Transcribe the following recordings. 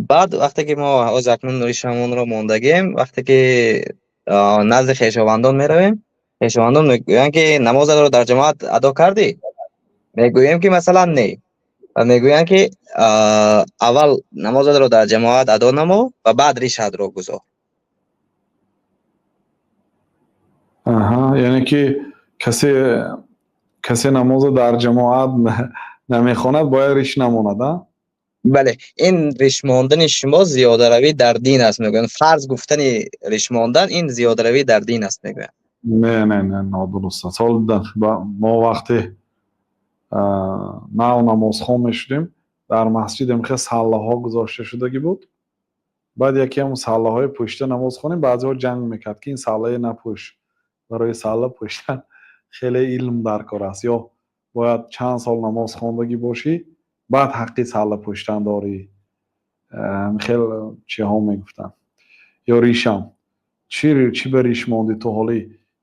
بعد وقتی که ما از اکنون ریشمون رو موندگیم، وقتی که نزد خویشاوندان میرویم، خویشاوندان میگویند که نماز رو در جماعت ادا کردی؟ میگوییم که مثلا نه، و میگویند که اول نماز رو در جماعت ادا نمو و بعد ریشت رو گذار. یعنی که کسی نماز در جماعت نمیخواند باید ریش نماند. بله، این ریش ماندن شما زیاده روی در دین است میگویند. فرض گفتن ریش ماندن این زیاده روی در دین است میگویند. نه نادرست است. ما وقتی نو намозхон мешудем, дар масҷид мехе саллаҳо гузошта шудагӣ буд. баъд яке ҳам саллаҳои пӯшида намоз хонем, баъзеҳо ҷанг мекард ки ин саллаи напӯш, барои салла пӯшидан хеле илм даркор аст, ё бояд чанд сол намоз хондагӣ бошӣ баъд ҳаққи салла пӯшидан дорӣ. хел чиҳо мегуфтанд. ё ришам чӣ ба риш монди ту ҳолӣ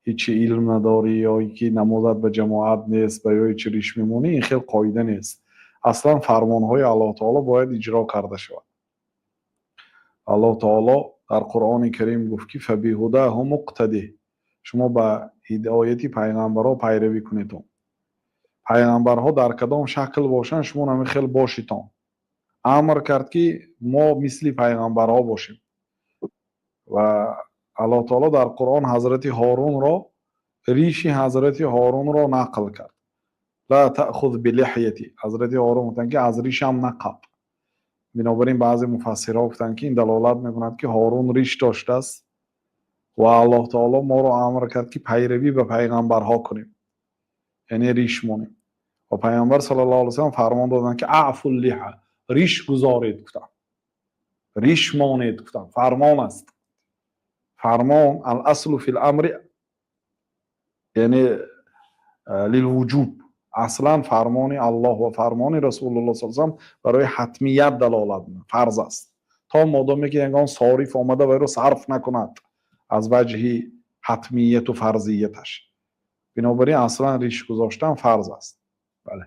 ҳичи илм надорӣ, ё ки намозат ба ҷамоат нест, ба ёи чӣ риш мемонӣ? ин хел қоида нест. аслан фармонҳои Аллоҳ таоло бояд иҷро карда шавад. Аллоҳ таоло дар Қуръони Карим гуфт ки фабиҳудаҳум муқтадӣ, шумо ба ҳидояти пайғамбарҳо пайравӣ кунедон. пайғамбарҳо дар кадом шакл бошанд, шумо ҳам хел бошитон. амр кард ки мо мисли пайғамбарҳо бошем. ва Аллоҳ таоло дар Қуръон ҳазрати Ҳорунро, риши ҳазрати Ҳорунро нақл кард. ла таъхуз билиҳяти, ҳазрати Ҳорун гуфтанд ки аз ришам нақаб. бинобар ин баъзе муфассирҳо гуфтанд ки ин далолат мекунад ки Ҳорун риш доштааст ва Аллоҳ таоло моро амр кард ки пайравӣ ба пайғамбарҳо кунем, яъне риш монем. ва пайғамбар саллаллоҳу алайҳи ва саллам фармон доданд ки аъфу лиҳа, риш гузоред гуфтанд. риш монед гуфтанд. фармон аст. фармон ал-аслу фил амри яъне лилвуҷуб. аслан фармони Аллоҳ ва фармони Расулуллоҳ саллаллоҳу алайҳи ва саллам барои ҳатмият далолат мекунад, фарз аст. то модоме ки ягон сориф омада вайро сарф накунад аз ваҷҳи ҳатмияту фарзияташ. бинобар ин аслан риш гузоштан фарз аст. бале.